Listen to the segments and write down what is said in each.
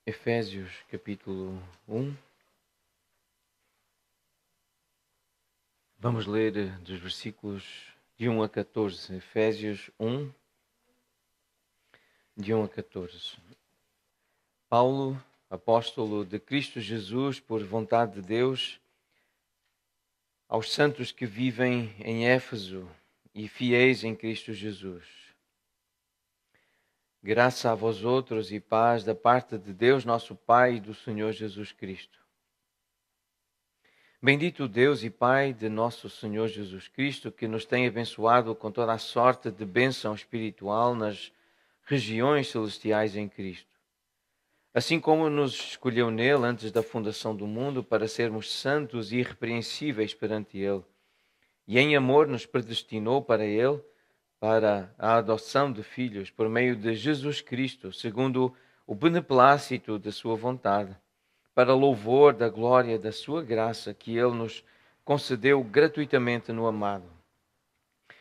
Efésios capítulo 1. Vamos ler dos versículos de 1 a 14. Efésios 1, de 1 a 14. Paulo, apóstolo de Cristo Jesus, por vontade de Deus, aos santos que vivem em Éfeso e fiéis em Cristo Jesus. Graça a vós outros e paz da parte de Deus, nosso Pai, e do Senhor Jesus Cristo. Bendito Deus e Pai de nosso Senhor Jesus Cristo, que nos tem abençoado com toda a sorte de bênção espiritual nas regiões celestiais em Cristo. Assim como nos escolheu nele antes da fundação do mundo para sermos santos e irrepreensíveis perante ele, e em amor nos predestinou para ele, para a adoção de filhos por meio de Jesus Cristo, segundo o beneplácito de sua vontade, para louvor da glória da sua graça que ele nos concedeu gratuitamente no amado,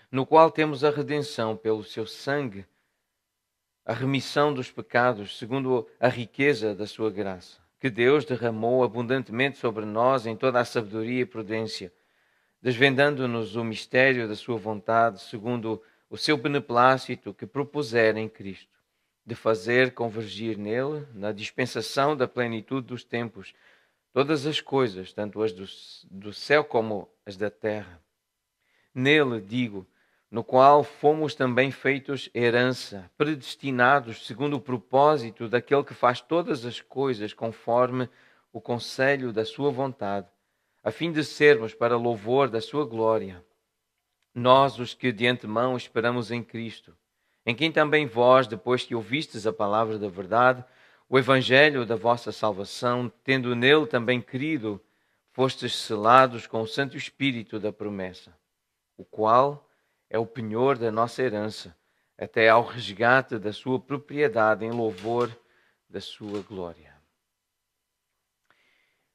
no qual temos a redenção pelo seu sangue, a remissão dos pecados, segundo a riqueza da sua graça, que Deus derramou abundantemente sobre nós em toda a sabedoria e prudência, desvendando-nos o mistério da sua vontade, segundo o seu beneplácito que propusera em Cristo, de fazer convergir nele, na dispensação da plenitude dos tempos, todas as coisas, tanto as do céu como as da terra. Nele, digo, no qual fomos também feitos herança, predestinados segundo o propósito daquele que faz todas as coisas conforme o conselho da sua vontade, a fim de sermos para louvor da sua glória. Nós, os que de antemão esperamos em Cristo, em quem também vós, depois que ouvistes a palavra da verdade, o evangelho da vossa salvação, tendo nele também crido, fostes selados com o Santo Espírito da promessa, o qual é o penhor da nossa herança, até ao resgate da sua propriedade em louvor da sua glória.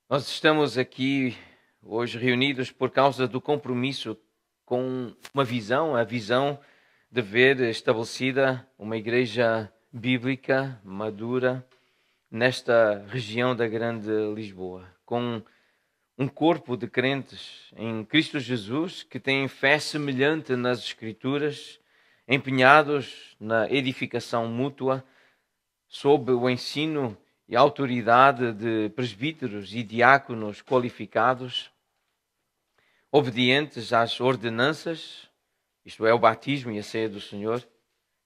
Nós estamos aqui hoje reunidos por causa do compromisso com uma visão, a visão de ver estabelecida uma igreja bíblica, madura, nesta região da Grande Lisboa, com um corpo de crentes em Cristo Jesus que têm fé semelhante nas Escrituras, empenhados na edificação mútua, sob o ensino e autoridade de presbíteros e diáconos qualificados, obedientes às ordenanças, isto é, o batismo e a ceia do Senhor,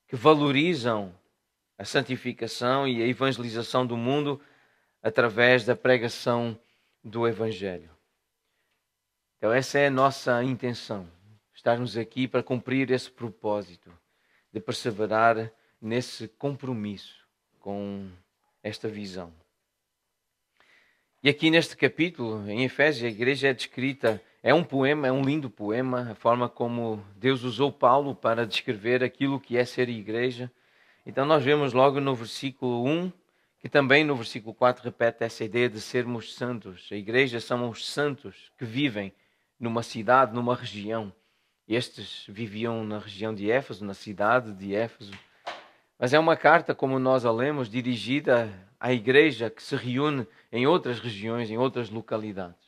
que valorizam a santificação e a evangelização do mundo através da pregação do Evangelho. Então essa é a nossa intenção, estarmos aqui para cumprir esse propósito, de perseverar nesse compromisso com esta visão. E aqui neste capítulo, em Efésios, a igreja é descrita, é um poema, é um lindo poema, a forma como Deus usou Paulo para descrever aquilo que é ser igreja. Então nós vemos logo no versículo 1, que também no versículo 4 repete essa ideia de sermos santos. A igreja são os santos que vivem numa cidade, numa região. Estes viviam na região de Éfeso, na cidade de Éfeso. Mas é uma carta, como nós a lemos, dirigida à igreja que se reúne em outras regiões, em outras localidades.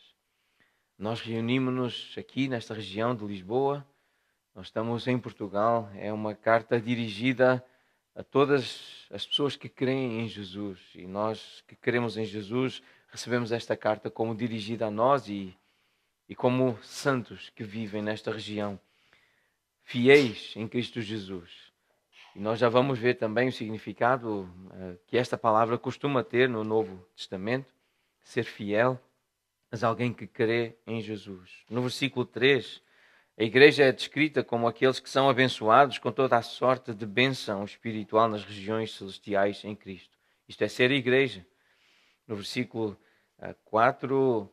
Nós reunimos-nos aqui nesta região de Lisboa, nós estamos em Portugal, é uma carta dirigida a todas as pessoas que creem em Jesus. E nós que cremos em Jesus recebemos esta carta como dirigida a nós e como santos que vivem nesta região, fiéis em Cristo Jesus. E nós já vamos ver também o significado que esta palavra costuma ter no Novo Testamento, ser fiel, mas alguém que crê em Jesus. No versículo 3, a igreja é descrita como aqueles que são abençoados com toda a sorte de bênção espiritual nas regiões celestiais em Cristo. Isto é ser igreja. No versículo 4,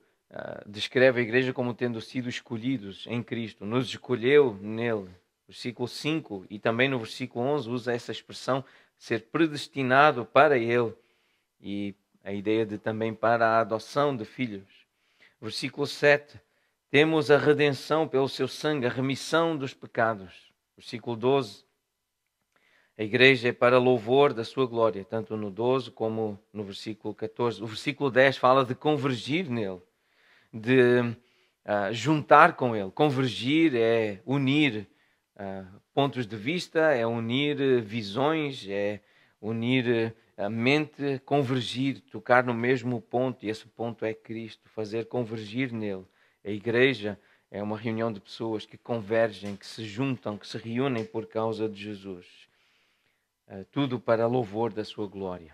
descreve a igreja como tendo sido escolhidos em Cristo. Nos escolheu nele. Versículo 5 e também no versículo 11 usa essa expressão ser predestinado para ele e a ideia de também para a adoção de filhos. Versículo 7, temos a redenção pelo seu sangue, a remissão dos pecados. Versículo 12, A igreja é para louvor da sua glória, tanto no 12 como no versículo 14. O versículo 10 fala de convergir nele, de juntar com ele. Convergir é unir pontos de vista, é unir visões, é unir a mente, convergir, tocar no mesmo ponto, e esse ponto é Cristo, fazer convergir nele. A igreja é uma reunião de pessoas que convergem, que se juntam, que se reúnem por causa de Jesus. Tudo para louvor da sua glória.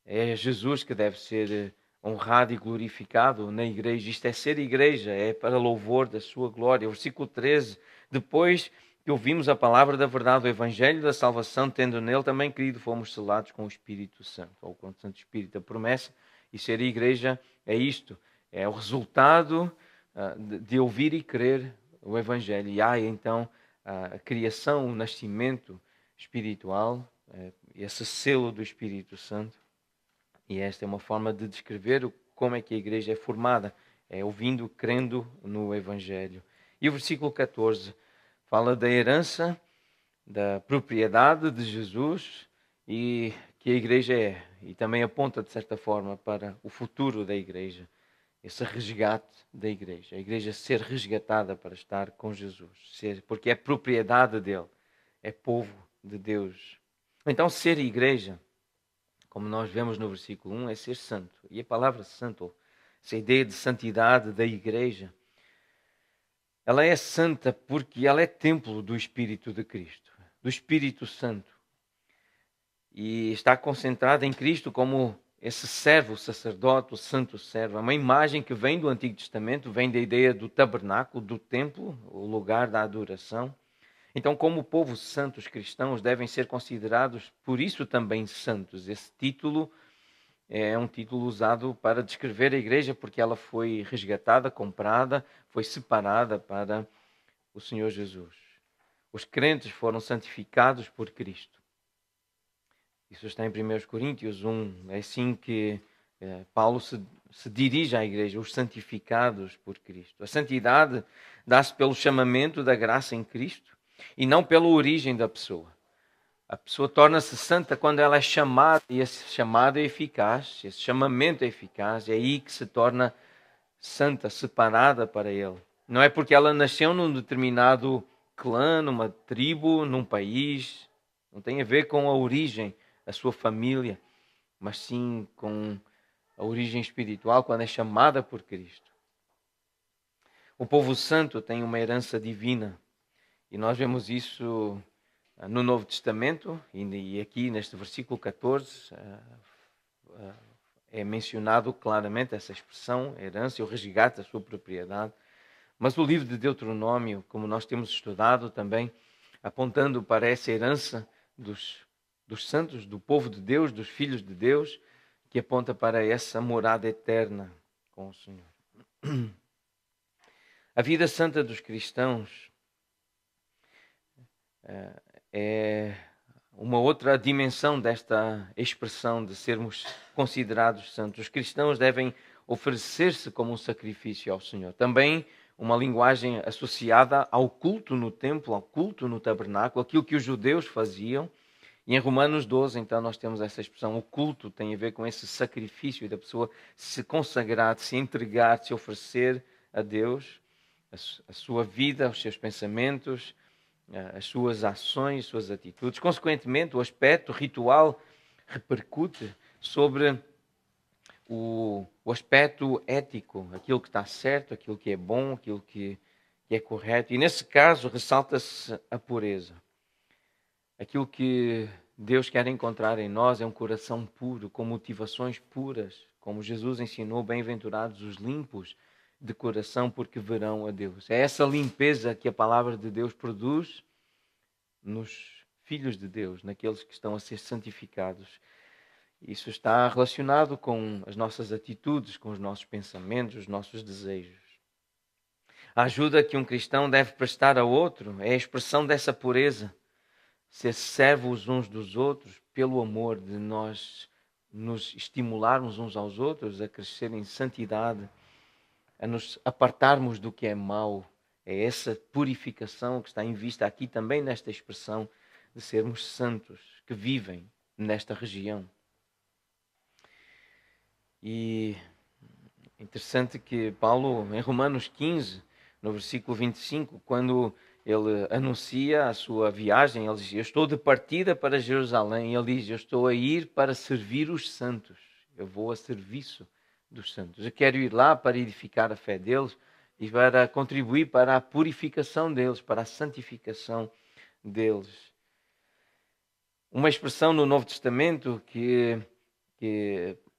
É Jesus que deve ser honrado e glorificado na igreja. Isto é ser igreja, é para louvor da sua glória. O versículo 13, depois que ouvimos a palavra da verdade, o evangelho da salvação, tendo nele também crido, fomos selados com o Espírito Santo, ou com o Santo Espírito. A promessa e ser igreja é isto, é o resultado de ouvir e crer o evangelho. E há então a criação, o nascimento espiritual, esse selo do Espírito Santo. E esta é uma forma de descrever como é que a igreja é formada. É ouvindo, crendo no Evangelho. E o versículo 14 fala da herança, da propriedade de Jesus e que a igreja é. E também aponta, de certa forma, para o futuro da igreja. Esse resgate da igreja. A igreja ser resgatada para estar com Jesus. Porque é propriedade dele. É povo de Deus. Então, ser igreja, como nós vemos no versículo 1, é ser santo. E a palavra santo, essa ideia de santidade da igreja, ela é santa porque ela é templo do Espírito de Cristo, do Espírito Santo. E está concentrada em Cristo como esse servo, o sacerdote, o santo servo. É uma imagem que vem do Antigo Testamento, vem da ideia do tabernáculo, do templo, o lugar da adoração. Então, como o povo santo, os cristãos devem ser considerados, por isso também santos. Esse título é um título usado para descrever a igreja, porque ela foi resgatada, comprada, foi separada para o Senhor Jesus. Os crentes foram santificados por Cristo. Isso está em 1 Coríntios 1. É assim que Paulo se dirige à igreja, os santificados por Cristo. A santidade dá-se pelo chamamento da graça em Cristo e não pela origem da pessoa. A pessoa torna-se santa quando ela é chamada, e esse chamado é eficaz, esse chamamento é eficaz, é aí que se torna santa, separada para ele. Não é porque ela nasceu num determinado clã, numa tribo, num país, não tem a ver com a origem, a sua família, mas sim com a origem espiritual, quando é chamada por Cristo. O povo santo tem uma herança divina, e nós vemos isso no Novo Testamento, e aqui neste versículo 14 é mencionado claramente essa expressão, herança, o resgate da sua propriedade. Mas o livro de Deuteronômio, como nós temos estudado também, apontando para essa herança dos santos, do povo de Deus, dos filhos de Deus, que aponta para essa morada eterna com o Senhor. A vida santa dos cristãos é uma outra dimensão desta expressão de sermos considerados santos. Os cristãos devem oferecer-se como um sacrifício ao Senhor. Também uma linguagem associada ao culto no templo, ao culto no tabernáculo, aquilo que os judeus faziam. E em Romanos 12, então, nós temos essa expressão. O culto tem a ver com esse sacrifício da pessoa se consagrar, se entregar, se oferecer a Deus, a sua vida, os seus pensamentos, as suas ações, as suas atitudes. Consequentemente, o aspecto ritual repercute sobre o aspecto ético, aquilo que está certo, aquilo que é bom, aquilo que é correto. E nesse caso, ressalta-se a pureza. Aquilo que Deus quer encontrar em nós é um coração puro, com motivações puras, como Jesus ensinou, bem-aventurados os limpos de coração, porque verão a Deus. É essa limpeza que a palavra de Deus produz nos filhos de Deus, naqueles que estão a ser santificados. Isso está relacionado com as nossas atitudes, com os nossos pensamentos, os nossos desejos. A ajuda que um cristão deve prestar a outro é a expressão dessa pureza. Ser servos uns dos outros pelo amor de nós nos estimularmos uns aos outros a crescer em santidade, a nos apartarmos do que é mau. É essa purificação que está em vista aqui também nesta expressão de sermos santos. que vivem nesta região. E é interessante que Paulo, em Romanos 15, no versículo 25, quando ele anuncia a sua viagem, ele diz: eu estou de partida para Jerusalém. Ele diz: eu estou a ir para servir os santos. Eu vou a serviço dos santos. Eu quero ir lá para edificar a fé deles e para contribuir para a purificação deles, para a santificação deles. Uma expressão no Novo Testamento que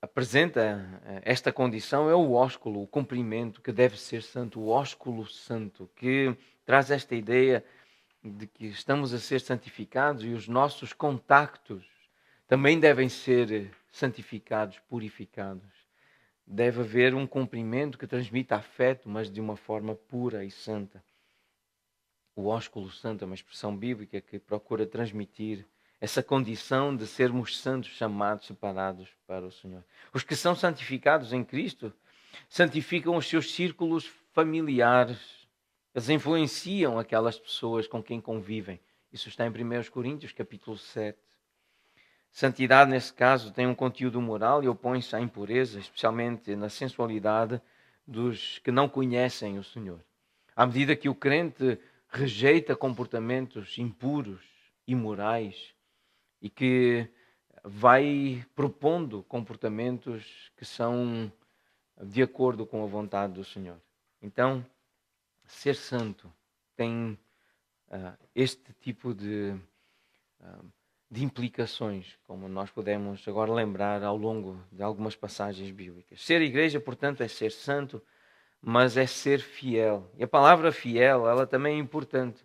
apresenta esta condição é o ósculo, o cumprimento que deve ser santo, o ósculo santo, que traz esta ideia de que estamos a ser santificados e os nossos contactos também devem ser santificados, purificados. Deve haver um cumprimento que transmita afeto, mas de uma forma pura e santa. O ósculo santo é uma expressão bíblica que procura transmitir essa condição de sermos santos, chamados, separados para o Senhor. Os que são santificados em Cristo santificam os seus círculos familiares. Eles influenciam aquelas pessoas com quem convivem. Isso está em 1 Coríntios, capítulo 7. Santidade, nesse caso, tem um conteúdo moral e opõe-se à impureza, especialmente na sensualidade dos que não conhecem o Senhor. À medida que o crente rejeita comportamentos impuros, imorais, e que vai propondo comportamentos que são de acordo com a vontade do Senhor. Então, ser santo tem este tipo de implicações, como nós podemos agora lembrar ao longo de algumas passagens bíblicas. Ser igreja, portanto, é ser santo, mas é ser fiel. E a palavra fiel, ela também é importante,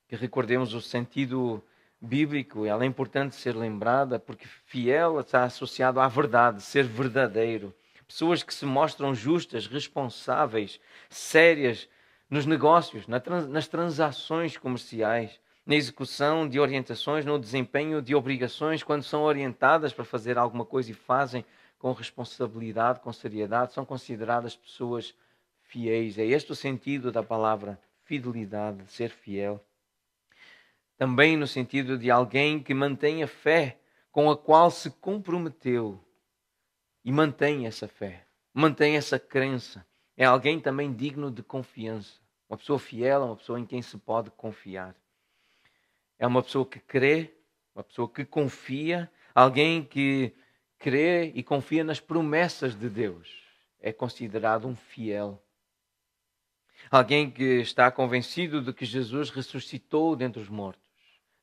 que recordemos o sentido bíblico, ela é importante ser lembrada, porque fiel está associado à verdade, ser verdadeiro. Pessoas que se mostram justas, responsáveis, sérias nos negócios, nas transações comerciais, na execução de orientações, no desempenho de obrigações, quando são orientadas para fazer alguma coisa e fazem com responsabilidade, com seriedade, são consideradas pessoas fiéis. É este o sentido da palavra fidelidade, ser fiel. Também no sentido de alguém que mantém a fé com a qual se comprometeu e mantém essa fé, mantém essa crença. É alguém também digno de confiança. Uma pessoa fiel é uma pessoa em quem se pode confiar. É uma pessoa que crê, uma pessoa que confia, alguém que crê e confia nas promessas de Deus. É considerado um fiel. Alguém que está convencido de que Jesus ressuscitou dentre os mortos.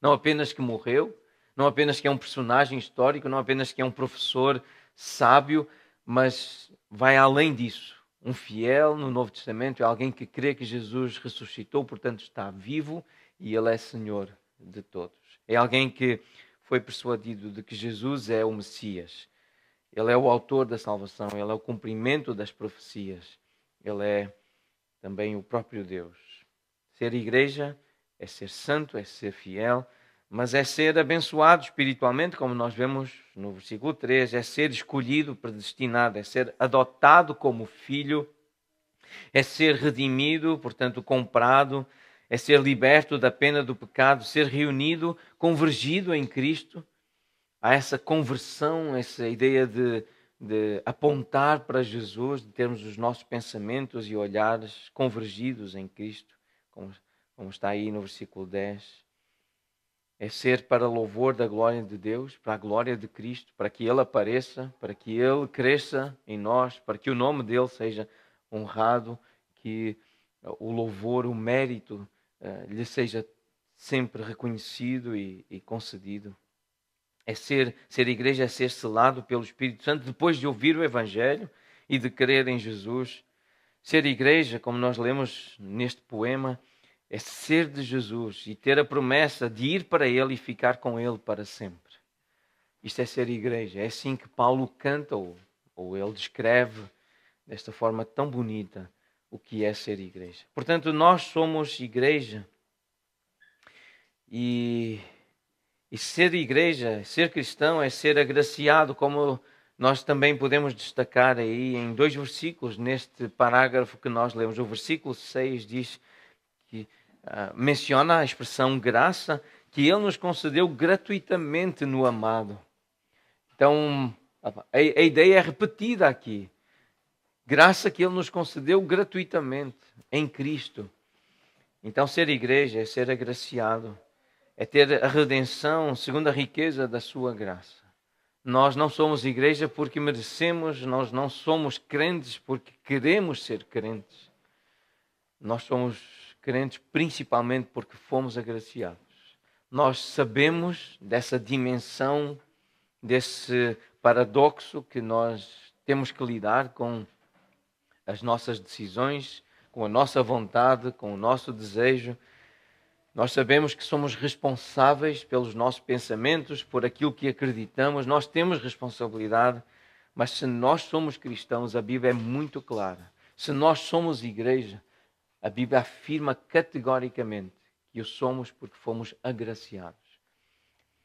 Não apenas que morreu, não apenas que é um personagem histórico, não apenas que é um professor sábio, mas vai além disso. Um fiel no Novo Testamento é alguém que crê que Jesus ressuscitou, portanto está vivo e Ele é Senhor de todos. É alguém que foi persuadido de que Jesus é o Messias. Ele é o autor da salvação, Ele é o cumprimento das profecias. Ele é também o próprio Deus. Ser igreja é ser santo, é ser fiel, mas é ser abençoado espiritualmente, como nós vemos no versículo 3, é ser escolhido, predestinado, é ser adotado como filho, é ser redimido, portanto comprado, é ser liberto da pena do pecado, ser reunido, convergido em Cristo. Há essa conversão, essa ideia de apontar para Jesus, de termos os nossos pensamentos e olhares convergidos em Cristo, como está aí no versículo 10. É ser para louvor da glória de Deus, para a glória de Cristo, para que Ele apareça, para que Ele cresça em nós, para que o nome dEle seja honrado, que o louvor, o mérito lhe seja sempre reconhecido e concedido. É ser igreja, é ser selado pelo Espírito Santo depois de ouvir o Evangelho e de crer em Jesus. Ser igreja, como nós lemos neste poema, é ser de Jesus e ter a promessa de ir para Ele e ficar com Ele para sempre. Isto é ser igreja. É assim que Paulo canta ou ele descreve desta forma tão bonita o que é ser igreja. Portanto, nós somos igreja e ser igreja, ser cristão é ser agraciado, como nós também podemos destacar aí em 2 versículos neste parágrafo que nós lemos. O versículo 6 diz que menciona a expressão graça, que Ele nos concedeu gratuitamente no amado. Então, a ideia é repetida aqui. Graça que Ele nos concedeu gratuitamente em Cristo. Então, ser igreja é ser agraciado, é ter a redenção segundo a riqueza da sua graça. Nós não somos igreja porque merecemos, nós não somos crentes porque queremos ser crentes. Nós somos crentes principalmente porque fomos agraciados. Nós sabemos dessa dimensão, desse paradoxo que nós temos que lidar com as nossas decisões, com a nossa vontade, com o nosso desejo. Nós sabemos que somos responsáveis pelos nossos pensamentos, por aquilo que acreditamos. Nós temos responsabilidade, mas se nós somos cristãos, a Bíblia é muito clara. Se nós somos igreja, a Bíblia afirma categoricamente que o somos porque fomos agraciados.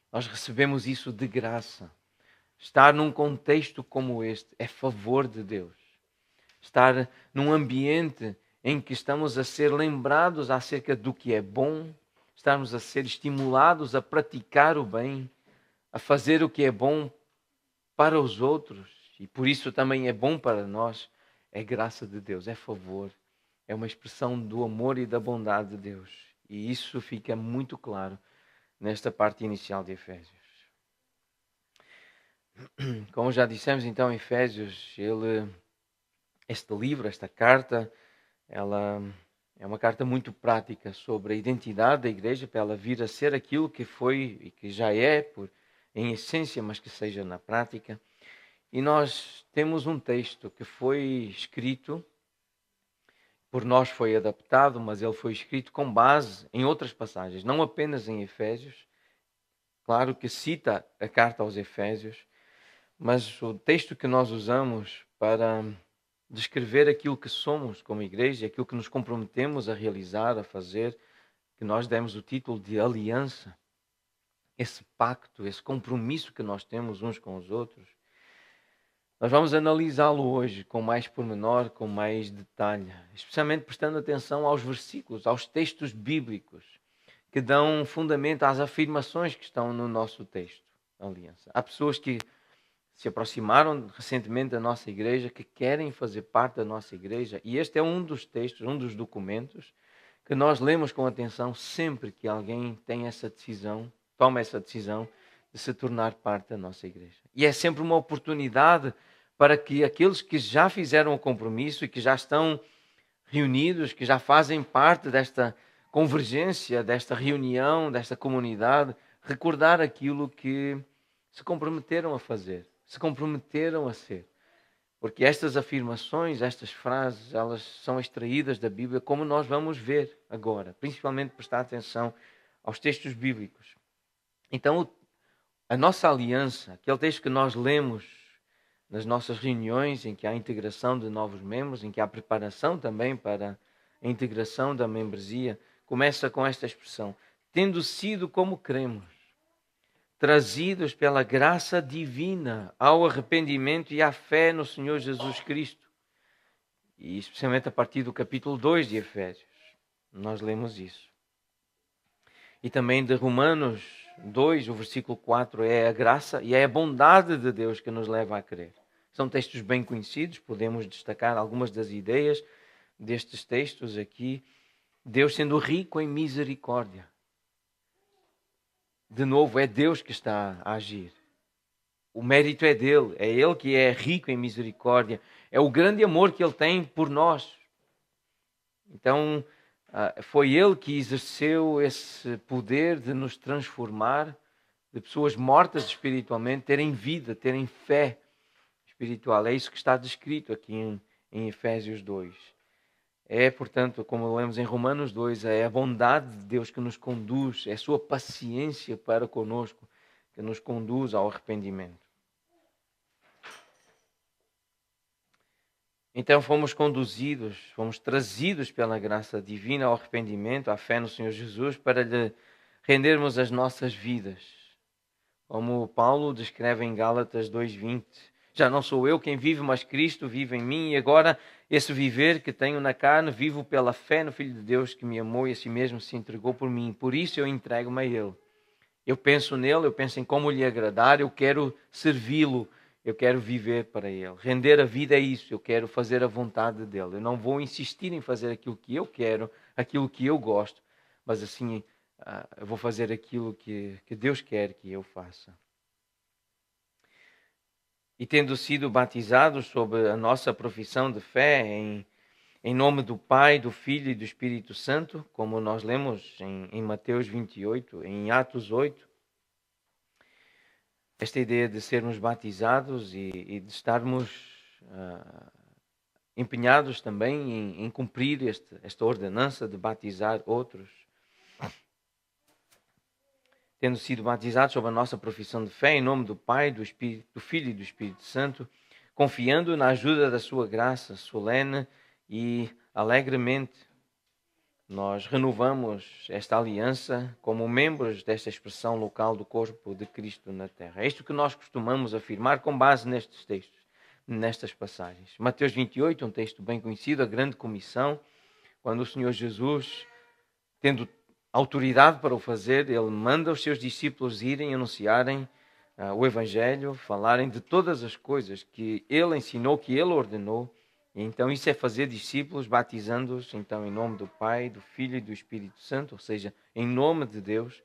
Nós recebemos isso de graça. Estar num contexto como este é favor de Deus. Estar num ambiente em que estamos a ser lembrados acerca do que é bom, estamos a ser estimulados a praticar o bem, a fazer o que é bom para os outros, e por isso também é bom para nós, é graça de Deus, é favor, é uma expressão do amor e da bondade de Deus. E isso fica muito claro nesta parte inicial de Efésios. Como já dissemos, então, Efésios, este livro, esta carta, ela é uma carta muito prática sobre a identidade da igreja, para ela vir a ser aquilo que foi e que já é, em essência, mas que seja na prática. E nós temos um texto que foi escrito, por nós foi adaptado, mas ele foi escrito com base em outras passagens, não apenas em Efésios. Claro que cita a carta aos Efésios, mas o texto que nós usamos para descrever aquilo que somos como igreja, aquilo que nos comprometemos a realizar, a fazer, que nós demos o título de aliança, esse pacto, esse compromisso que nós temos uns com os outros, nós vamos analisá-lo hoje com mais pormenor, com mais detalhe, especialmente prestando atenção aos versículos, aos textos bíblicos que dão fundamento às afirmações que estão no nosso texto, aliança. Há pessoas que se aproximaram recentemente da nossa igreja, que querem fazer parte da nossa igreja, e este é um dos textos, um dos documentos que nós lemos com atenção sempre que alguém tem essa decisão, toma essa decisão de se tornar parte da nossa igreja. E é sempre uma oportunidade para que aqueles que já fizeram o compromisso e que já estão reunidos, que já fazem parte desta convergência, desta reunião, desta comunidade, recordar aquilo que se comprometeram a fazer, se comprometeram a ser. Porque estas afirmações, estas frases, elas são extraídas da Bíblia, como nós vamos ver agora, principalmente prestar atenção aos textos bíblicos. Então, a nossa aliança, aquele texto que nós lemos nas nossas reuniões, em que há a integração de novos membros, em que há preparação também para a integração da membresia, começa com esta expressão: tendo sido como cremos, trazidos pela graça divina ao arrependimento e à fé no Senhor Jesus Cristo. E especialmente a partir do capítulo 2 de Efésios, nós lemos isso. E também de Romanos 2, o versículo 4, é a graça e é a bondade de Deus que nos leva a crer. São textos bem conhecidos, podemos destacar algumas das ideias destes textos aqui. Deus sendo rico em misericórdia. De novo, é Deus que está a agir. O mérito é dele, é ele que é rico em misericórdia. É o grande amor que ele tem por nós. Então, foi ele que exerceu esse poder de nos transformar, de pessoas mortas espiritualmente, terem vida, terem fé espiritual. É isso que está descrito aqui em Efésios 2. É, portanto, como lemos em Romanos 2, é a bondade de Deus que nos conduz, é a sua paciência para conosco que nos conduz ao arrependimento. Então fomos conduzidos, fomos trazidos pela graça divina ao arrependimento, à fé no Senhor Jesus, para lhe rendermos as nossas vidas. Como Paulo descreve em Gálatas 2:20, já não sou eu quem vive, mas Cristo vive em mim, e agora esse viver que tenho na carne, vivo pela fé no Filho de Deus que me amou e a si mesmo se entregou por mim. Por isso eu entrego-me a Ele. Eu penso nele, eu penso em como lhe agradar, eu quero servi-lo, eu quero viver para ele. Render a vida é isso, eu quero fazer a vontade dele. Eu não vou insistir em fazer aquilo que eu quero, aquilo que eu gosto, mas assim eu vou fazer aquilo que Deus quer que eu faça. E tendo sido batizados sob a nossa profissão de fé em nome do Pai, do Filho e do Espírito Santo, como nós lemos em Mateus 28, em Atos 8, esta ideia de sermos batizados e de estarmos empenhados também em cumprir esta ordenança de batizar outros. Tendo sido batizados sob a nossa profissão de fé, em nome do Pai, do Filho e do Espírito Santo, confiando na ajuda da sua graça solene e alegremente, nós renovamos esta aliança como membros desta expressão local do corpo de Cristo na Terra. É isto que nós costumamos afirmar com base nestes textos, nestas passagens. Mateus 28, um texto bem conhecido, a grande comissão, quando o Senhor Jesus, tendo autoridade para o fazer, ele manda os seus discípulos irem anunciarem o Evangelho, falarem de todas as coisas que ele ensinou, que ele ordenou. E então isso é fazer discípulos, batizando-os então em nome do Pai, do Filho e do Espírito Santo, ou seja, em nome de Deus.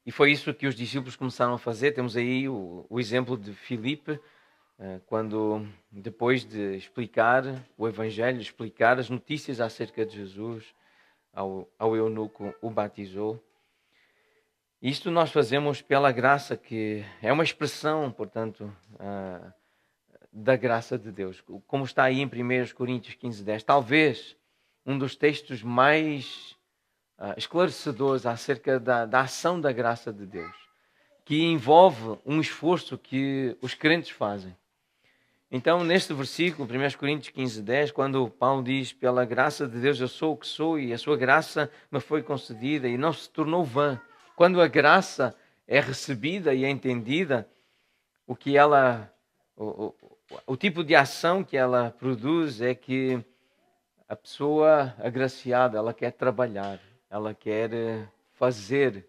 E foi isso que os discípulos começaram a fazer. Temos aí o exemplo de Filipe, quando depois de explicar o Evangelho, explicar as notícias acerca de Jesus, ao eunuco o batizou. Isto nós fazemos pela graça, que é uma expressão, portanto, da graça de Deus. Como está aí em 1 Coríntios 15:10, talvez um dos textos mais esclarecedores acerca da ação da graça de Deus, que envolve um esforço que os crentes fazem. Então, neste versículo, 1 Coríntios 15:10, quando Paulo diz: pela graça de Deus eu sou o que sou e a sua graça me foi concedida e não se tornou vã. Quando a graça é recebida e é entendida, o tipo de ação que ela produz é que a pessoa agraciada, ela quer trabalhar, ela quer fazer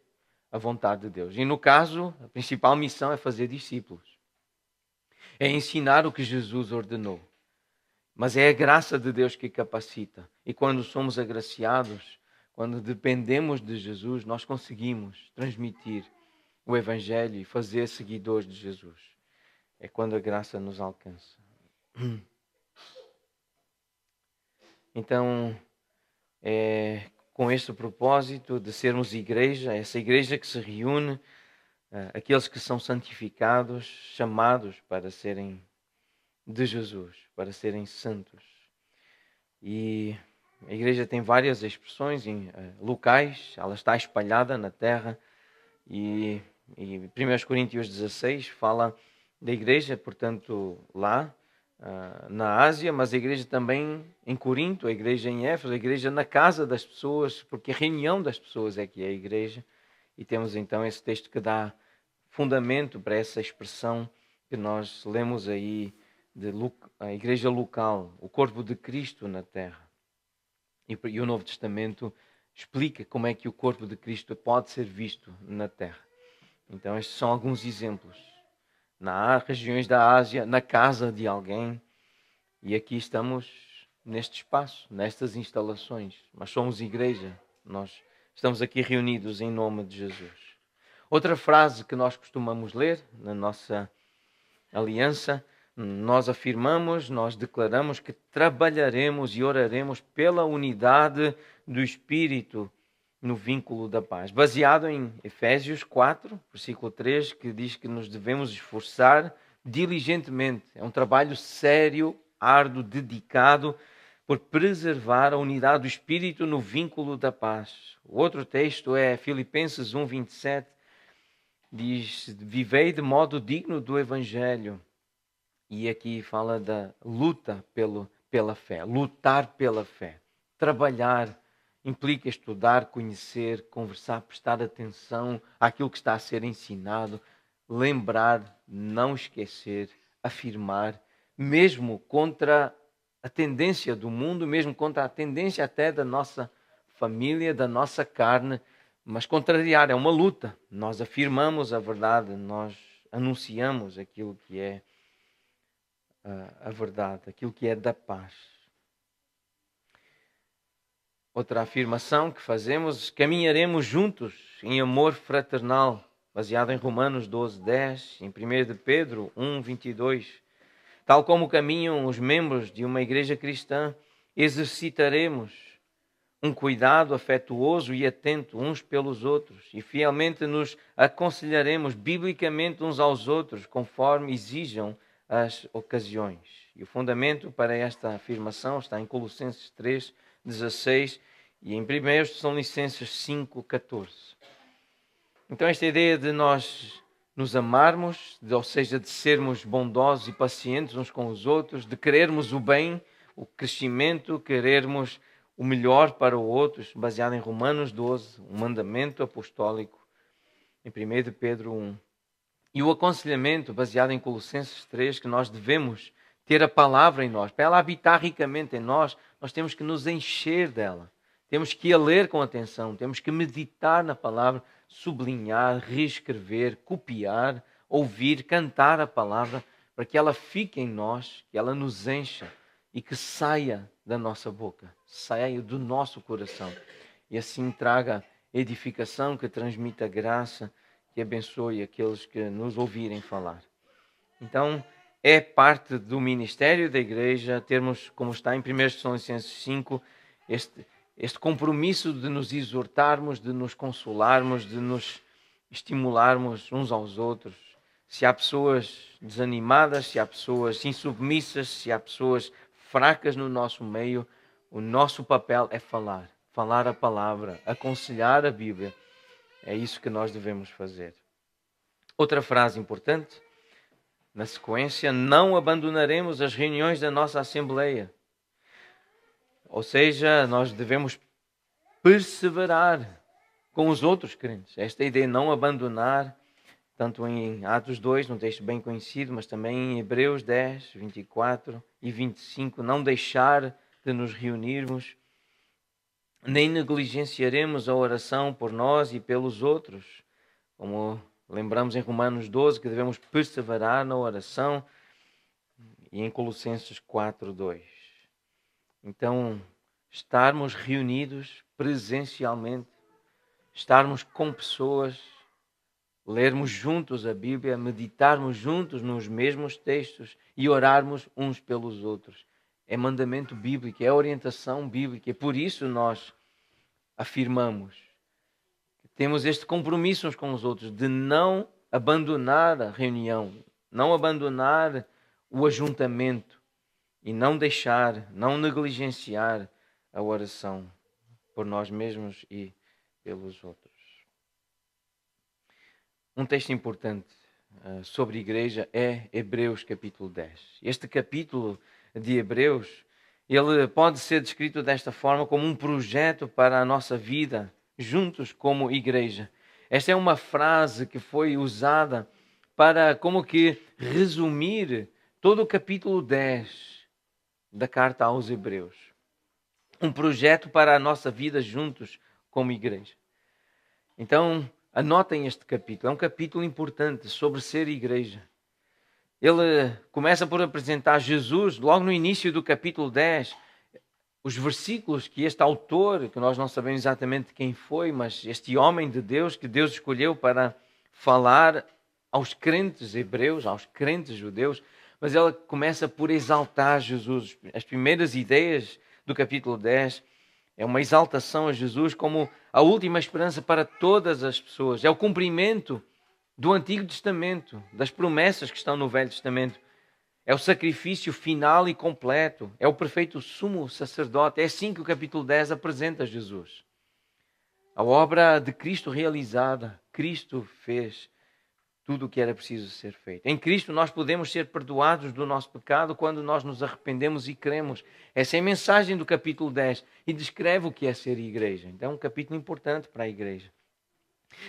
a vontade de Deus. E no caso, a principal missão é fazer discípulos. É ensinar o que Jesus ordenou. Mas é a graça de Deus que capacita. E quando somos agraciados, quando dependemos de Jesus, nós conseguimos transmitir o Evangelho e fazer seguidores de Jesus. É quando a graça nos alcança. Então, é com este propósito de sermos igreja, essa igreja que se reúne, aqueles que são santificados, chamados para serem de Jesus, para serem santos. E a igreja tem várias expressões locais, ela está espalhada na terra, e 1 Coríntios 16 fala da igreja, portanto, lá na Ásia, mas a igreja também em Corinto, a igreja em Éfeso, a igreja na casa das pessoas, porque a reunião das pessoas é que é a igreja. E temos então esse texto que dá fundamento para essa expressão que nós lemos aí, a igreja local, o corpo de Cristo na terra. E o Novo Testamento explica como é que o corpo de Cristo pode ser visto na terra. Então estes são alguns exemplos. Nas regiões da Ásia, na casa de alguém, e aqui estamos neste espaço, nestas instalações. Mas somos igreja, nós estamos aqui reunidos em nome de Jesus. Outra frase que nós costumamos ler na nossa aliança, nós afirmamos, nós declaramos que trabalharemos e oraremos pela unidade do Espírito no vínculo da paz. Baseado em Efésios 4, versículo 3, que diz que nos devemos esforçar diligentemente. É um trabalho sério, árduo, dedicado por preservar a unidade do Espírito no vínculo da paz. O outro texto é Filipenses 1:27, diz: vivei de modo digno do Evangelho. E aqui fala da luta pela fé, lutar pela fé. Trabalhar implica estudar, conhecer, conversar, prestar atenção àquilo que está a ser ensinado, lembrar, não esquecer, afirmar, mesmo contra a tendência do mundo, mesmo contra a tendência até da nossa família, da nossa carne, mas contrariar, é uma luta. Nós afirmamos a verdade, nós anunciamos aquilo que é a verdade, aquilo que é da paz. Outra afirmação que fazemos: caminharemos juntos em amor fraternal, baseado em Romanos 12:10, em 1 de Pedro 1:22. Tal como caminham os membros de uma igreja cristã, exercitaremos um cuidado afetuoso e atento uns pelos outros e fielmente nos aconselharemos biblicamente uns aos outros, conforme exijam as ocasiões. E o fundamento para esta afirmação está em Colossenses 3:16 e em 1 Tessalonicenses 5:14. Então esta ideia de nós nos amarmos, ou seja, de sermos bondosos e pacientes uns com os outros, de querermos o bem, o crescimento, querermos o melhor para o outro, baseado em Romanos 12, um mandamento apostólico, em 1 de Pedro 1. E o aconselhamento, baseado em Colossenses 3, que nós devemos ter a palavra em nós. Para ela habitar ricamente em nós, nós temos que nos encher dela. Temos que a ler com atenção, temos que meditar na palavra, sublinhar, reescrever, copiar, ouvir, cantar a palavra, para que ela fique em nós, que ela nos encha e que saia da nossa boca, saia do nosso coração. E assim traga edificação, que transmita graça, que abençoe aqueles que nos ouvirem falar. Então, é parte do ministério da igreja termos, como está em 1 Tessalonicenses 5, este compromisso de nos exortarmos, de nos consolarmos, de nos estimularmos uns aos outros. Se há pessoas desanimadas, se há pessoas insubmissas, se há pessoas fracas no nosso meio, o nosso papel é falar a palavra, aconselhar a Bíblia. É isso que nós devemos fazer. Outra frase importante, na sequência: não abandonaremos as reuniões da nossa Assembleia. Ou seja, nós devemos perseverar com os outros crentes. Esta ideia de não abandonar, tanto em Atos 2, num texto bem conhecido, mas também em Hebreus 10, 24 e 25, não deixar de nos reunirmos, nem negligenciaremos a oração por nós e pelos outros, como lembramos em Romanos 12, que devemos perseverar na oração, e em Colossenses 4:2. Então, estarmos reunidos presencialmente, estarmos com pessoas, lermos juntos a Bíblia, meditarmos juntos nos mesmos textos e orarmos uns pelos outros. É mandamento bíblico, é orientação bíblica. E por isso nós afirmamos que temos este compromisso uns com os outros de não abandonar a reunião, não abandonar o ajuntamento e não deixar, não negligenciar a oração por nós mesmos e pelos outros. Um texto importante sobre a igreja é Hebreus capítulo 10. Este capítulo de Hebreus, ele pode ser descrito desta forma como um projeto para a nossa vida, juntos como igreja. Esta é uma frase que foi usada para como que resumir todo o capítulo 10 da carta aos Hebreus. Um projeto para a nossa vida juntos como igreja. Então, anotem este capítulo. É um capítulo importante sobre ser igreja. Ele começa por apresentar Jesus, logo no início do capítulo 10, os versículos que este autor, que nós não sabemos exatamente quem foi, mas este homem de Deus, que Deus escolheu para falar aos crentes hebreus, aos crentes judeus, mas ele começa por exaltar Jesus. As primeiras ideias do capítulo 10 é uma exaltação a Jesus como a última esperança para todas as pessoas. É o cumprimento do Antigo Testamento, das promessas que estão no Velho Testamento. É o sacrifício final e completo. É o perfeito sumo sacerdote. É assim que o capítulo 10 apresenta Jesus. A obra de Cristo realizada. Cristo fez tudo o que era preciso ser feito. Em Cristo nós podemos ser perdoados do nosso pecado quando nós nos arrependemos e cremos. Essa é a mensagem do capítulo 10 e descreve o que é ser igreja. Então é um capítulo importante para a igreja.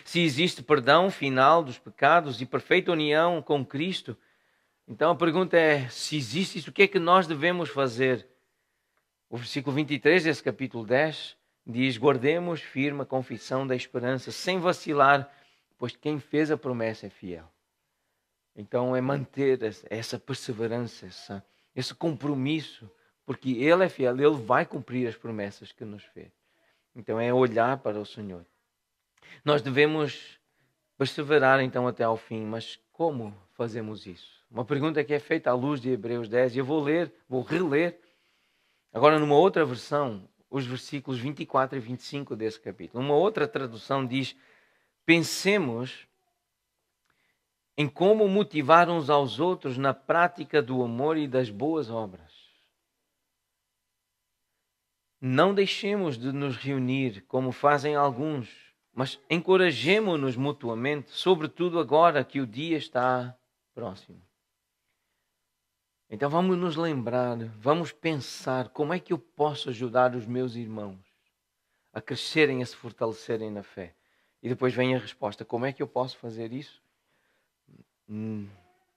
Se existe perdão final dos pecados e perfeita união com Cristo, então a pergunta é, se existe isso, o que é que nós devemos fazer? O versículo 23 desse capítulo 10 diz: guardemos firme a confissão da esperança, sem vacilar, pois quem fez a promessa é fiel. Então é manter essa perseverança, esse compromisso, porque Ele é fiel, Ele vai cumprir as promessas que nos fez. Então é olhar para o Senhor. Nós devemos perseverar então até ao fim, mas como fazemos isso? Uma pergunta que é feita à luz de Hebreus 10, e eu vou reler, agora numa outra versão, os versículos 24 e 25 desse capítulo. Uma outra tradução diz: pensemos em como motivar uns aos outros na prática do amor e das boas obras. Não deixemos de nos reunir como fazem alguns, mas encorajemo-nos mutuamente, sobretudo agora que o dia está próximo. Então vamos nos lembrar, vamos pensar como é que eu posso ajudar os meus irmãos a crescerem, a se fortalecerem na fé. E depois vem a resposta: como é que eu posso fazer isso?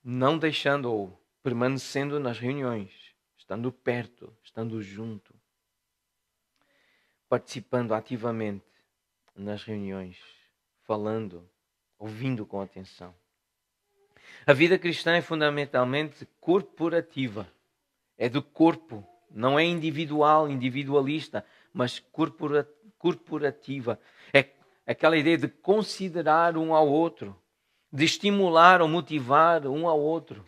Não deixando ou permanecendo nas reuniões, estando perto, estando junto, participando ativamente nas reuniões, falando, ouvindo com atenção. A vida cristã é fundamentalmente corporativa. É do corpo, não é individual, individualista, mas corporativa. É aquela ideia de considerar um ao outro, de estimular ou motivar um ao outro,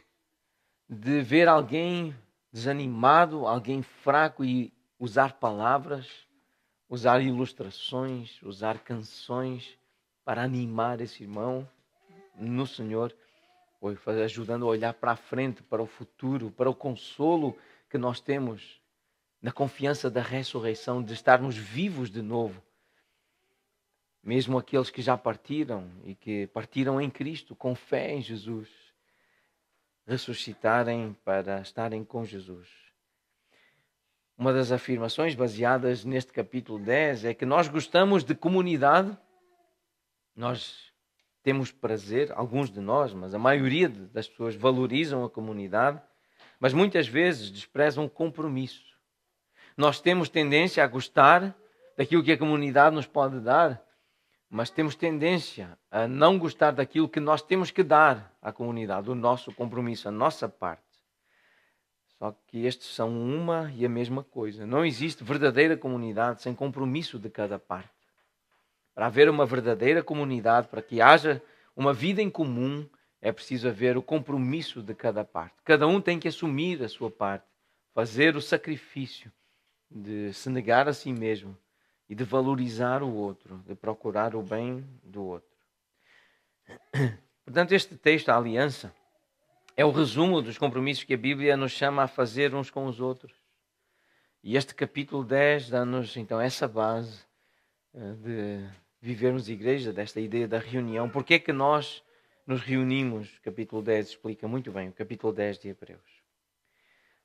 de ver alguém desanimado, alguém fraco e usar palavras, usar ilustrações, usar canções para animar esse irmão no Senhor, ou ajudando a olhar para a frente, para o futuro, para o consolo que nós temos na confiança da ressurreição, de estarmos vivos de novo. Mesmo aqueles que já partiram e que partiram em Cristo, com fé em Jesus, ressuscitarem para estarem com Jesus. Uma das afirmações baseadas neste capítulo 10 é que nós gostamos de comunidade, nós temos prazer, alguns de nós, mas a maioria das pessoas valorizam a comunidade, mas muitas vezes desprezam o compromisso. Nós temos tendência a gostar daquilo que a comunidade nos pode dar, mas temos tendência a não gostar daquilo que nós temos que dar à comunidade, o nosso compromisso, a nossa parte. Só que estes são uma e a mesma coisa. Não existe verdadeira comunidade sem compromisso de cada parte. Para haver uma verdadeira comunidade, para que haja uma vida em comum, é preciso haver o compromisso de cada parte. Cada um tem que assumir a sua parte, fazer o sacrifício de se negar a si mesmo e de valorizar o outro, de procurar o bem do outro. Portanto, este texto, a aliança, é o resumo dos compromissos que a Bíblia nos chama a fazer uns com os outros. E este capítulo 10 dá-nos então essa base de vivermos igreja, desta ideia da reunião. Porque é que nós nos reunimos? O capítulo 10 explica muito bem, o capítulo 10 de Hebreus.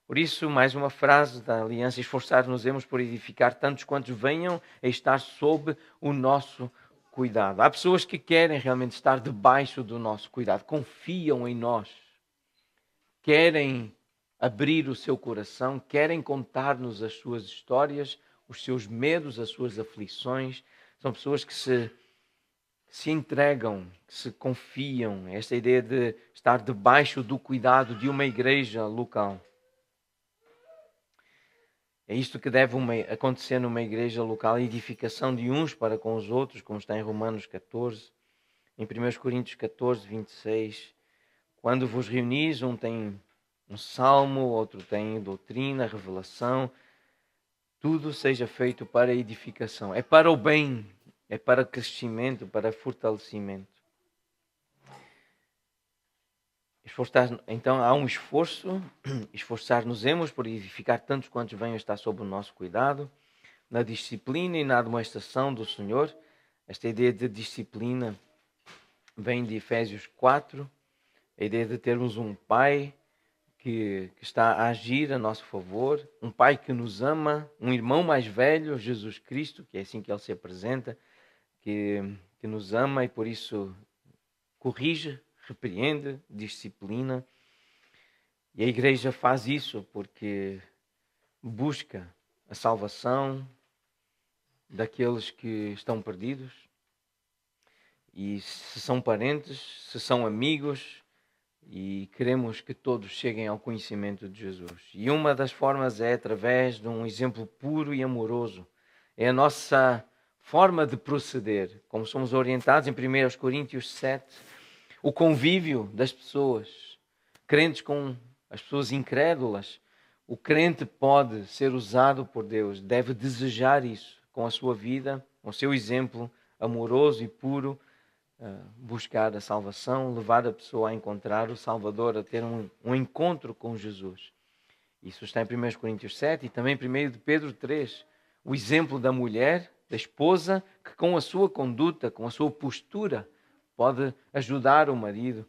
Por isso, mais uma frase da aliança: esforçar-nos-emos por edificar tantos quantos venham a estar sob o nosso cuidado. Há pessoas que querem realmente estar debaixo do nosso cuidado, confiam em nós, querem abrir o seu coração, querem contar-nos as suas histórias, os seus medos, as suas aflições. São pessoas que se entregam, que se confiam. Esta ideia de estar debaixo do cuidado de uma igreja local. É isto que deve acontecer numa igreja local, a edificação de uns para com os outros, como está em Romanos 14, em 1 Coríntios 14, 26. Quando vos reunis, um tem um salmo, outro tem doutrina, revelação. Tudo seja feito para edificação. É para o bem, é para crescimento, para fortalecimento. Então há um esforço, esforçar-nos-emos por edificar tantos quantos venham estar sob o nosso cuidado, na disciplina e na admoestação do Senhor. Esta ideia de disciplina vem de Efésios 4, a ideia de termos um Pai que está a agir a nosso favor, um Pai que nos ama, um irmão mais velho, Jesus Cristo, que é assim que Ele se apresenta, que nos ama e por isso corrige, repreende, disciplina. E a igreja faz isso porque busca a salvação, daqueles que estão perdidos. E se são parentes, se são amigos, e queremos que todos cheguem ao conhecimento de Jesus. E uma das formas é através de um exemplo puro e amoroso. É a nossa forma de proceder, como somos orientados em 1 Coríntios 7, o convívio das pessoas, crentes com as pessoas incrédulas. O crente pode ser usado por Deus, deve desejar isso com a sua vida, com o seu exemplo amoroso e puro, buscar a salvação, levar a pessoa a encontrar o Salvador, a ter um encontro com Jesus. Isso está em 1 Coríntios 7 e também em 1 Pedro 3. O exemplo da mulher, da esposa, que com a sua conduta, com a sua postura, pode ajudar o marido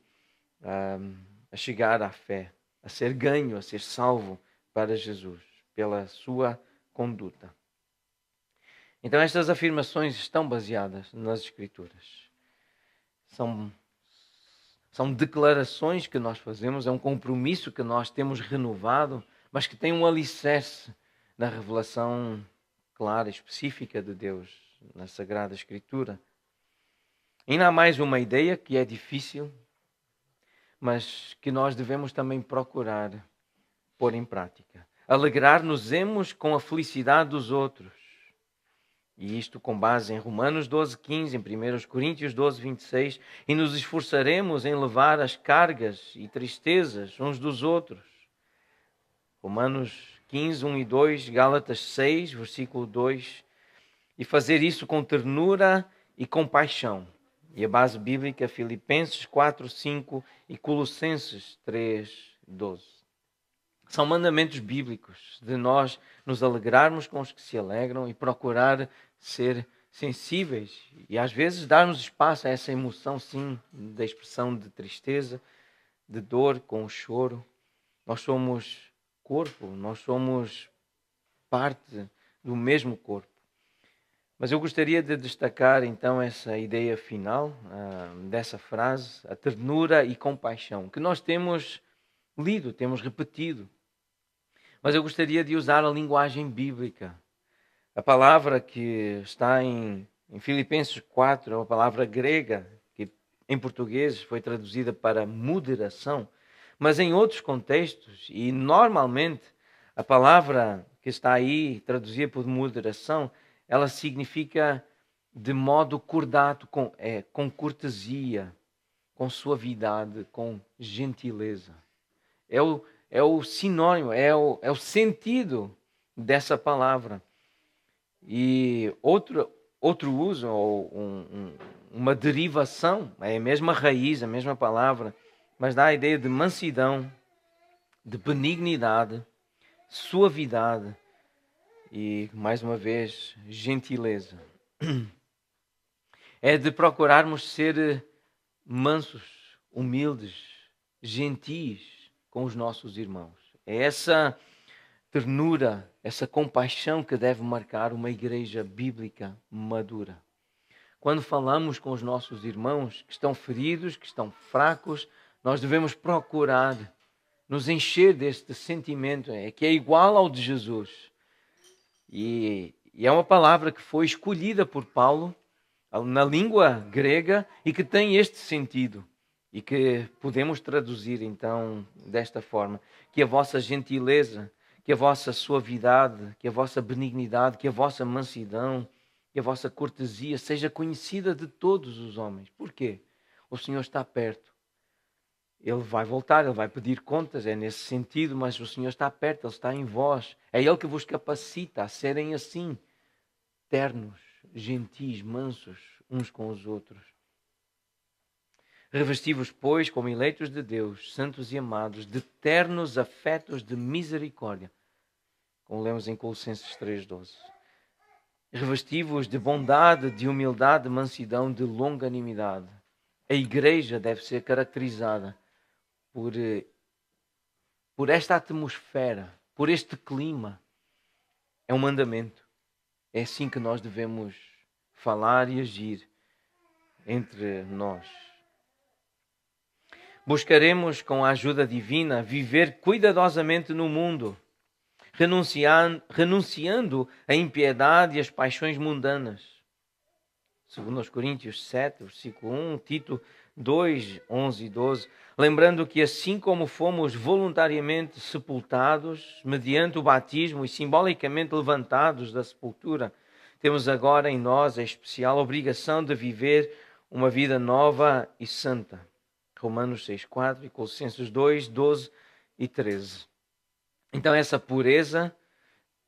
a chegar à fé, a ser ganho, a ser salvo para Jesus, pela sua conduta. Então estas afirmações estão baseadas nas Escrituras. São declarações que nós fazemos, é um compromisso que nós temos renovado, mas que tem um alicerce na revelação clara e específica de Deus, na Sagrada Escritura. Ainda há mais uma ideia que é difícil, mas que nós devemos também procurar pôr em prática. Alegrar-nos-emos com a felicidade dos outros. E isto com base em Romanos 12:15, em 1 Coríntios 12:26, e nos esforçaremos em levar as cargas e tristezas uns dos outros. Romanos 15, 1 e 2, Gálatas 6, versículo 2, e fazer isso com ternura e compaixão. E a base bíblica, Filipenses 4, 5 e Colossenses 3, 12. São mandamentos bíblicos de nós nos alegrarmos com os que se alegram e procurar ser sensíveis e às vezes darmos espaço a essa emoção, sim, da expressão de tristeza, de dor com o choro. Nós somos corpo, nós somos parte do mesmo corpo. Mas eu gostaria de destacar então essa ideia final dessa frase, a ternura e compaixão, que nós temos lido, temos repetido. Mas eu gostaria de usar a linguagem bíblica. A palavra que está em Filipenses 4 é uma palavra grega, que em português foi traduzida para moderação, mas em outros contextos, e normalmente a palavra que está aí traduzida por moderação, ela significa de modo cordato, com cortesia, com suavidade, com gentileza. É o sinônimo, é o sentido dessa palavra. E outro uso, ou uma derivação, é a mesma raiz, a mesma palavra, mas dá a ideia de mansidão, de benignidade, suavidade e, mais uma vez, gentileza. É de procurarmos ser mansos, humildes, gentis com os nossos irmãos. É essa ternura, essa compaixão que deve marcar uma igreja bíblica madura. Quando falamos com os nossos irmãos que estão feridos, que estão fracos, nós devemos procurar nos encher deste sentimento, que é igual ao de Jesus. E é uma palavra que foi escolhida por Paulo na língua grega e que tem este sentido. E que podemos traduzir então desta forma: que a vossa gentileza, que a vossa suavidade, que a vossa benignidade, que a vossa mansidão, que a vossa cortesia seja conhecida de todos os homens. Por quê? O Senhor está perto. Ele vai voltar, Ele vai pedir contas, é nesse sentido, mas o Senhor está perto, Ele está em vós. É Ele que vos capacita a serem assim, ternos, gentis, mansos uns com os outros. Revesti-vos, pois, como eleitos de Deus, santos e amados, de ternos afetos de misericórdia, como lemos em Colossenses 3:12. Revesti-vos de bondade, de humildade, de mansidão, de longanimidade. A igreja deve ser caracterizada por esta atmosfera, por este clima. É um mandamento. É assim que nós devemos falar e agir entre nós. Buscaremos, com a ajuda divina, viver cuidadosamente no mundo, renunciando a impiedade e as paixões mundanas. Segundo aos Coríntios 7, versículo 1, Tito 2, 11 e 12. Lembrando que assim como fomos voluntariamente sepultados, mediante o batismo e simbolicamente levantados da sepultura, temos agora em nós a especial obrigação de viver uma vida nova e santa. Romanos 6, 4 e Colossenses 2, 12 e 13. Então essa pureza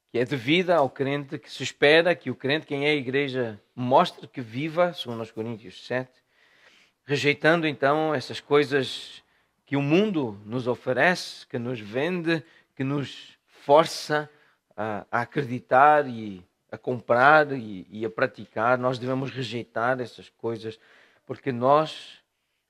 que é devida ao crente, que se espera que o crente, quem é a igreja, mostre que viva, segundo os Coríntios 7, rejeitando então essas coisas que o mundo nos oferece, que nos vende, que nos força a acreditar e a comprar e a praticar. Nós devemos rejeitar essas coisas, porque nós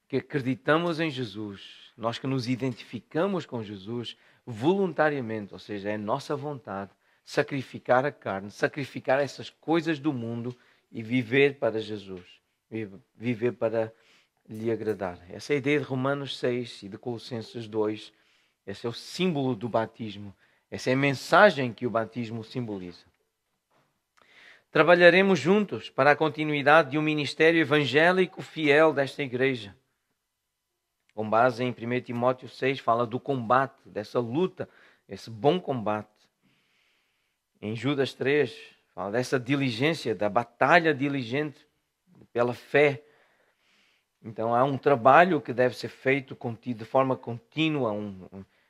que acreditamos em Jesus, nós que nos identificamos com Jesus voluntariamente, ou seja, é nossa vontade, sacrificar a carne, sacrificar essas coisas do mundo e viver para Jesus, viver para lhe agradar. Essa é a ideia de Romanos 6 e de Colossenses 2. Esse é o símbolo do batismo. Essa é a mensagem que o batismo simboliza. Trabalharemos juntos para a continuidade de um ministério evangélico fiel desta igreja. Com base em 1 Timóteo 6, fala do combate, dessa luta, esse bom combate. Em Judas 3, fala dessa diligência, da batalha diligente pela fé. Então há um trabalho que deve ser feito de forma contínua,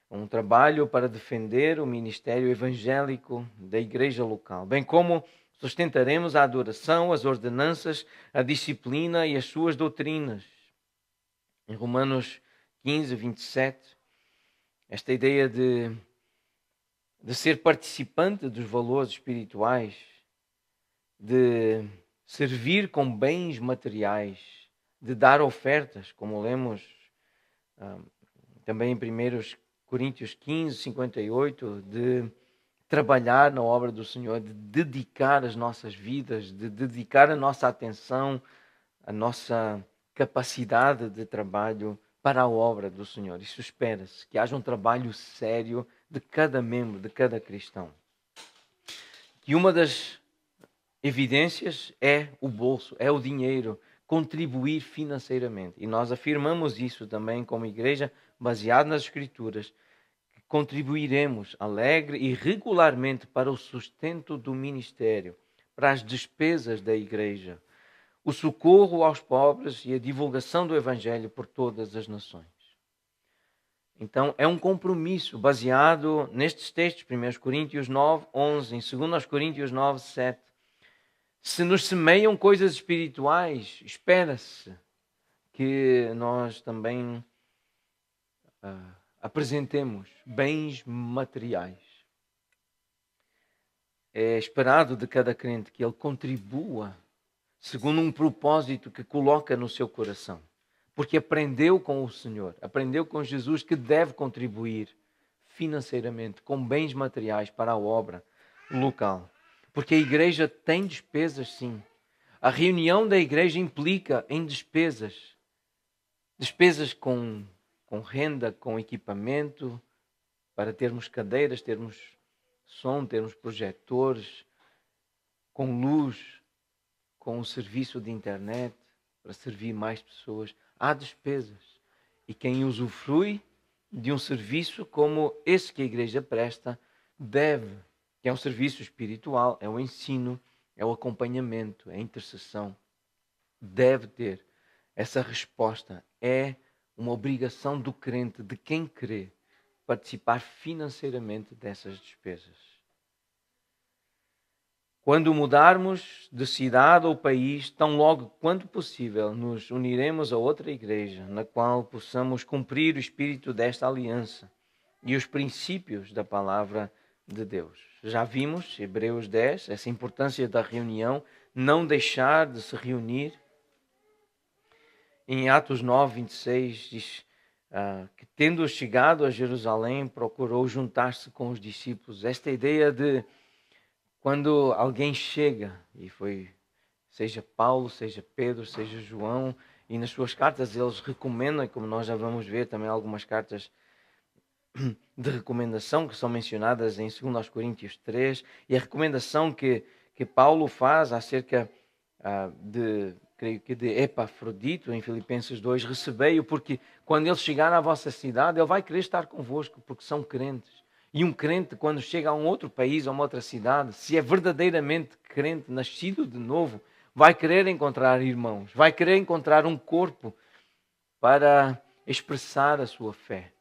um trabalho para defender o ministério evangélico da igreja local, bem como sustentaremos a adoração, as ordenanças, a disciplina e as suas doutrinas. Em Romanos 15, 27, esta ideia de ser participante dos valores espirituais, de servir com bens materiais, de dar ofertas, como lemos também em 1 Coríntios 15, 58, de trabalhar na obra do Senhor, de dedicar as nossas vidas, de dedicar a nossa atenção, a nossa capacidade de trabalho para a obra do Senhor. Isso espera-se, que haja um trabalho sério de cada membro, de cada cristão. E uma das evidências é o bolso, é o dinheiro, contribuir financeiramente. E nós afirmamos isso também como igreja, baseado nas Escrituras, que contribuiremos alegre e regularmente para o sustento do ministério, para as despesas da igreja, o socorro aos pobres e a divulgação do Evangelho por todas as nações. Então, é um compromisso baseado nestes textos, 1 Coríntios 9, 11, em 2 Coríntios 9, 7. Se nos semeiam coisas espirituais, espera-se que nós também apresentemos bens materiais. É esperado de cada crente que ele contribua segundo um propósito que coloca no seu coração. Porque aprendeu com o Senhor, aprendeu com Jesus que deve contribuir financeiramente, com bens materiais para a obra local. Porque a igreja tem despesas, sim. A reunião da igreja implica em despesas. Despesas com renda, com equipamento, para termos cadeiras, termos som, termos projetores, com luz, com o serviço de internet, para servir mais pessoas. Há despesas. E quem usufrui de um serviço como esse que a igreja presta, deve, que é um serviço espiritual, é o ensino, é o acompanhamento, é a intercessão, deve ter essa resposta. É uma obrigação do crente, de quem crê, participar financeiramente dessas despesas. Quando mudarmos de cidade ou país, tão logo quanto possível, nos uniremos a outra igreja, na qual possamos cumprir o espírito desta aliança e os princípios da palavra de Deus. Já vimos, Hebreus 10, essa importância da reunião, não deixar de se reunir. Em Atos 9, 26, diz que tendo chegado a Jerusalém, procurou juntar-se com os discípulos. Esta ideia de quando alguém chega, e foi, seja Paulo, seja Pedro, seja João, e nas suas cartas eles recomendam, como nós já vamos ver também algumas cartas de recomendação que são mencionadas em 2 Coríntios 3 e a recomendação que Paulo faz acerca creio que de Epafrodito, em Filipenses 2, recebei-o, porque quando ele chegar à vossa cidade, ele vai querer estar convosco, porque são crentes. E um crente, quando chega a um outro país, a uma outra cidade, se é verdadeiramente crente, nascido de novo, vai querer encontrar irmãos, vai querer encontrar um corpo para expressar a sua fé.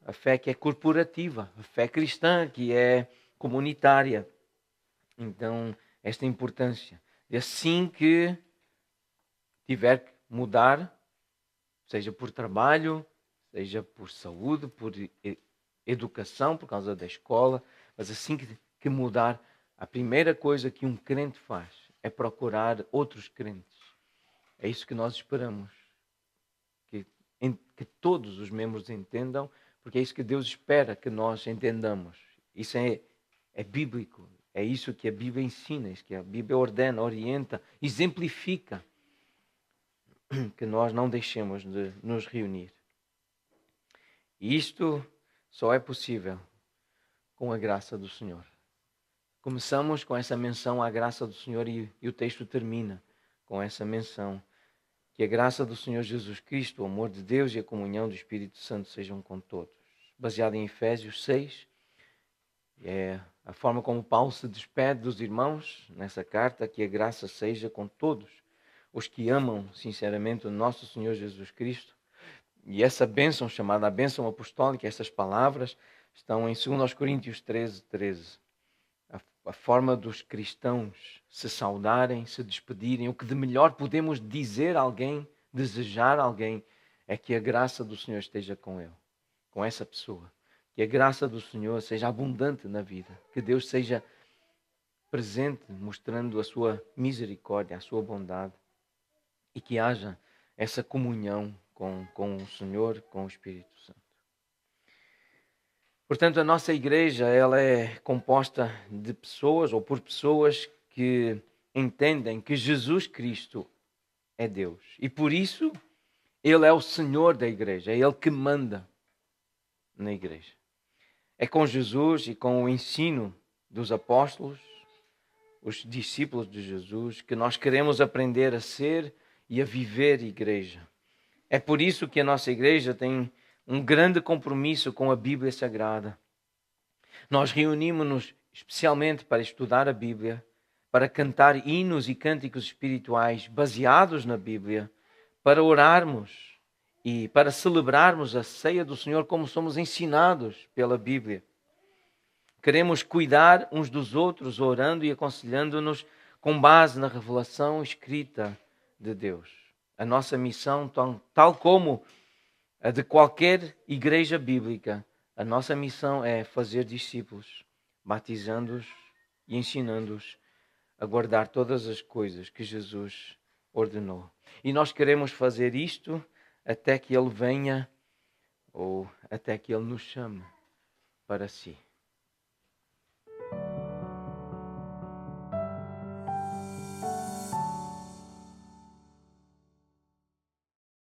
A fé que é corporativa, a fé cristã que é comunitária. Então, esta importância. E assim que tiver que mudar, seja por trabalho, seja por saúde, por educação, por causa da escola, mas assim que mudar, a primeira coisa que um crente faz é procurar outros crentes. É isso que nós esperamos. Que todos os membros entendam, porque é isso que Deus espera que nós entendamos. Isso é bíblico. É isso que a Bíblia ensina, isso que a Bíblia ordena, orienta, exemplifica. Que nós não deixemos de nos reunir. E isto só é possível com a graça do Senhor. Começamos com essa menção à graça do Senhor e o texto termina com essa menção. Que a graça do Senhor Jesus Cristo, o amor de Deus e a comunhão do Espírito Santo sejam com todos. Baseado em Efésios 6, é a forma como Paulo se despede dos irmãos nessa carta, que a graça seja com todos os que amam sinceramente o nosso Senhor Jesus Cristo. E essa bênção, chamada a bênção apostólica, essas palavras, estão em 2 Coríntios 13, 13. A forma dos cristãos se saudarem, se despedirem, o que de melhor podemos dizer a alguém, desejar a alguém, é que a graça do Senhor esteja com ele, com essa pessoa. Que a graça do Senhor seja abundante na vida. Que Deus seja presente, mostrando a sua misericórdia, a sua bondade. E que haja essa comunhão com o Senhor, com o Espírito Santo. Portanto, a nossa igreja ela é composta de pessoas ou por pessoas que entendem que Jesus Cristo é Deus. E por isso, Ele é o Senhor da igreja, é Ele que manda na igreja. É com Jesus e com o ensino dos apóstolos, os discípulos de Jesus, que nós queremos aprender a ser e a viver igreja. É por isso que a nossa igreja tem um grande compromisso com a Bíblia Sagrada. Nós reunimos-nos especialmente para estudar a Bíblia, para cantar hinos e cânticos espirituais baseados na Bíblia, para orarmos e para celebrarmos a ceia do Senhor como somos ensinados pela Bíblia. Queremos cuidar uns dos outros, orando e aconselhando-nos com base na revelação escrita de Deus. A nossa missão, tal como a de qualquer igreja bíblica, a nossa missão é fazer discípulos, batizando-os e ensinando-os a guardar todas as coisas que Jesus ordenou. E nós queremos fazer isto até que Ele venha ou até que Ele nos chame para si.